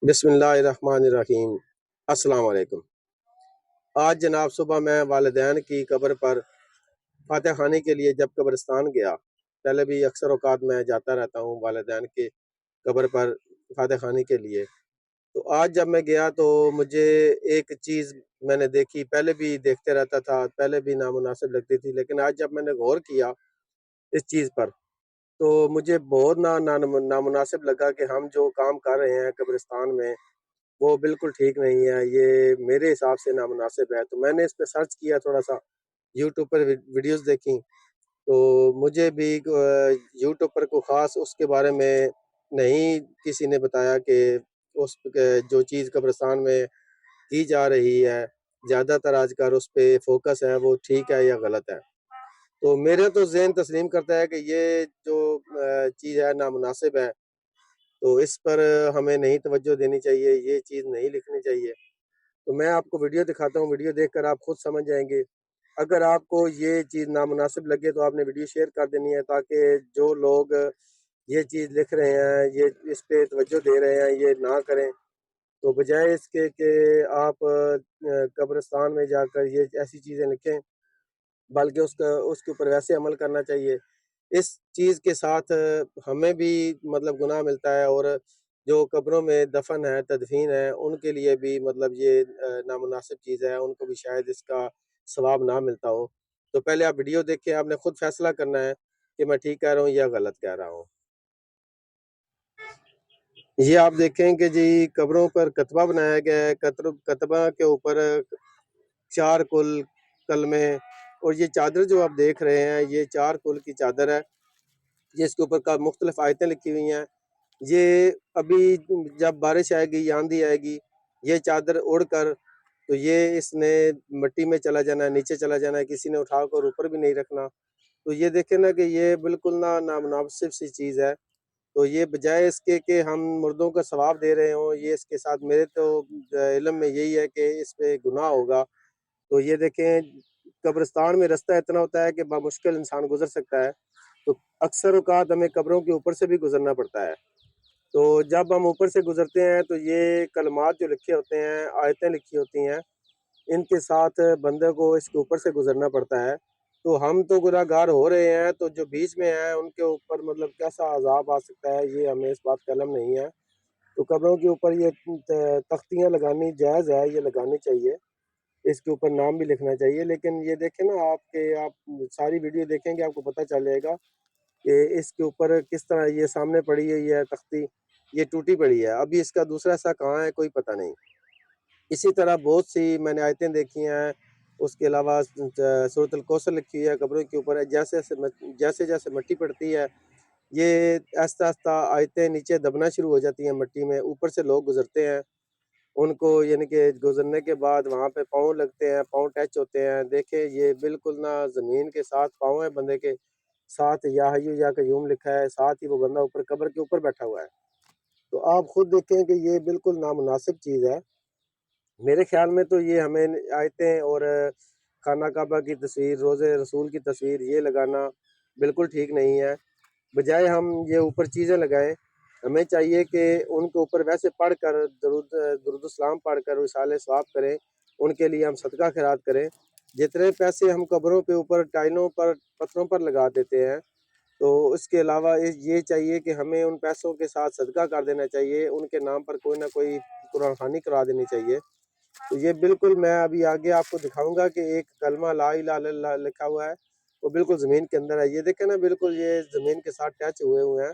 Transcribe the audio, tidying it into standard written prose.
بسم اللہ الرحمن الرحیم۔ السلام علیکم۔ آج جناب صبح میں والدین کی قبر پر فاتح خوانی کے لیے جب قبرستان گیا، پہلے بھی اکثر اوقات میں جاتا رہتا ہوں والدین کی قبر پر فاتح خوانی کے لیے، تو آج جب میں گیا تو مجھے ایک چیز میں نے دیکھی، پہلے بھی دیکھتے رہتا تھا، پہلے بھی نامناسب لگتی تھی، لیکن آج جب میں نے غور کیا اس چیز پر تو مجھے بہت نامناسب لگا کہ ہم جو کام کر رہے ہیں قبرستان میں وہ بالکل ٹھیک نہیں ہے، یہ میرے حساب سے نامناسب ہے۔ تو میں نے اس پہ سرچ کیا، تھوڑا سا یوٹیوب پر ویڈیوز دیکھی، تو مجھے بھی یوٹیوب پر کوئی خاص اس کے بارے میں نہیں کسی نے بتایا کہ اس جو چیز قبرستان میں کی جا رہی ہے زیادہ تر آج کل اس پہ فوکس ہے وہ ٹھیک ہے یا غلط ہے۔ تو میرے تو ذہن تسلیم کرتا ہے کہ یہ جو چیز ہے نامناسب ہے، تو اس پر ہمیں نہیں توجہ دینی چاہیے، یہ چیز نہیں لکھنی چاہیے۔ تو میں آپ کو ویڈیو دکھاتا ہوں، ویڈیو دیکھ کر آپ خود سمجھ جائیں گے۔ اگر آپ کو یہ چیز نامناسب لگے تو آپ نے ویڈیو شیئر کر دینی ہے، تاکہ جو لوگ یہ چیز لکھ رہے ہیں، یہ اس پہ توجہ دے رہے ہیں، یہ نہ کریں۔ تو بجائے اس کے کہ آپ قبرستان میں جا کر یہ ایسی چیزیں لکھیں، بلکہ اس کے اوپر ویسے عمل کرنا چاہیے۔ اس چیز کے ساتھ ہمیں بھی مطلب گناہ ملتا ہے، اور جو قبروں میں دفن ہے، تدفین ہے، ان کے لیے بھی مطلب یہ نامناسب چیز ہے، ان کو بھی شاید اس کا ثواب نہ ملتا ہو۔ تو پہلے آپ ویڈیو دیکھیں، آپ نے خود فیصلہ کرنا ہے کہ میں ٹھیک کہہ رہا ہوں یا غلط کہہ رہا ہوں۔ یہ آپ دیکھیں کہ جی قبروں پر کتبہ بنایا گیا ہے، کتبہ کے اوپر 4 کل کلمے، اور یہ چادر جو آپ دیکھ رہے ہیں یہ 4 کل کی چادر ہے، جس کے اوپر مختلف آیتیں لکھی ہوئی ہیں۔ یہ ابھی جب بارش آئے گی یا آندھی آئے گی، یہ چادر اڑ کر تو یہ اس نے مٹی میں چلا جانا ہے، نیچے چلا جانا ہے، کسی نے اٹھا کر اوپر بھی نہیں رکھنا۔ تو یہ دیکھیں نا کہ یہ بالکل نامناسب سی چیز ہے۔ تو یہ بجائے اس کے کہ ہم مردوں کا ثواب دے رہے ہوں، یہ اس کے ساتھ میرے تو علم میں یہی ہے کہ اس پہ گناہ ہوگا۔ تو یہ دیکھیں قبرستان میں رستہ اتنا ہوتا ہے کہ بامشکل انسان گزر سکتا ہے، تو اکثر اوقات ہمیں قبروں کے اوپر سے بھی گزرنا پڑتا ہے۔ تو جب ہم اوپر سے گزرتے ہیں تو یہ کلمات جو لکھے ہوتے ہیں، آیتیں لکھی ہوتی ہیں، ان کے ساتھ بندے کو اس کے اوپر سے گزرنا پڑتا ہے۔ تو ہم تو گناہ گار ہو رہے ہیں، تو جو بیچ میں ہیں ان کے اوپر مطلب کیسا عذاب آ سکتا ہے، یہ ہمیں اس بات کا علم نہیں ہے۔ تو قبروں کے اوپر یہ تختیاں لگانی جائز ہے، یہ لگانی چاہیے، اس کے اوپر نام بھی لکھنا چاہیے۔ لیکن یہ دیکھیں نا آپ ساری ویڈیو دیکھیں گے، آپ کو پتہ چل جائے گا کہ اس کے اوپر کس طرح یہ سامنے پڑی ہے، یہ تختی یہ ٹوٹی پڑی ہے، ابھی اس کا دوسرا حصہ کہاں ہے کوئی پتہ نہیں۔ اسی طرح بہت سی میں نے آیتیں دیکھی ہیں، اس کے علاوہ سورۃ الکوثر لکھی ہے قبروں کے اوپر، جیسے جیسے مٹی پڑتی ہے یہ آہستہ آہستہ آیتیں نیچے دبنا شروع ہو جاتی ہیں مٹی میں، اوپر سے لوگ گزرتے ہیں، ان کو یعنی کہ گزرنے کے بعد وہاں پہ پاؤں لگتے ہیں، پاؤں ٹچ ہوتے ہیں۔ دیکھیں یہ بالکل نہ زمین کے ساتھ پاؤں ہیں بندے کے ساتھ، یا حیو یا قیوم لکھا ہے، ساتھ ہی وہ بندہ اوپر قبر کے اوپر بیٹھا ہوا ہے۔ تو آپ خود دیکھیں کہ یہ بالکل نامناسب چیز ہے۔ میرے خیال میں تو یہ ہمیں آیتیں اور خانہ کعبہ کی تصویر، روضے رسول کی تصویر یہ لگانا بالکل ٹھیک نہیں ہے۔ بجائے ہم یہ اوپر چیزیں لگائیں، ہمیں چاہیے کہ ان کے اوپر ویسے پڑھ کر درود السلام پڑھ کر وصال ثواب کریں، ان کے لیے ہم صدقہ خیرات کریں۔ جتنے پیسے ہم قبروں پہ اوپر ٹائلوں پر پتھروں پر لگا دیتے ہیں، تو اس کے علاوہ یہ چاہیے کہ ہمیں ان پیسوں کے ساتھ صدقہ کر دینا چاہیے، ان کے نام پر کوئی نہ کوئی قرآن خوانی کرا دینی چاہیے۔ تو یہ بالکل میں ابھی آگے آپ کو دکھاؤں گا کہ ایک کلمہ لا الہ الا اللہ لکھا ہوا ہے، وہ بالکل زمین کے اندر ہے۔ یہ دیکھیں نا بالکل یہ زمین کے ساتھ ٹچ ہوئے ہیں،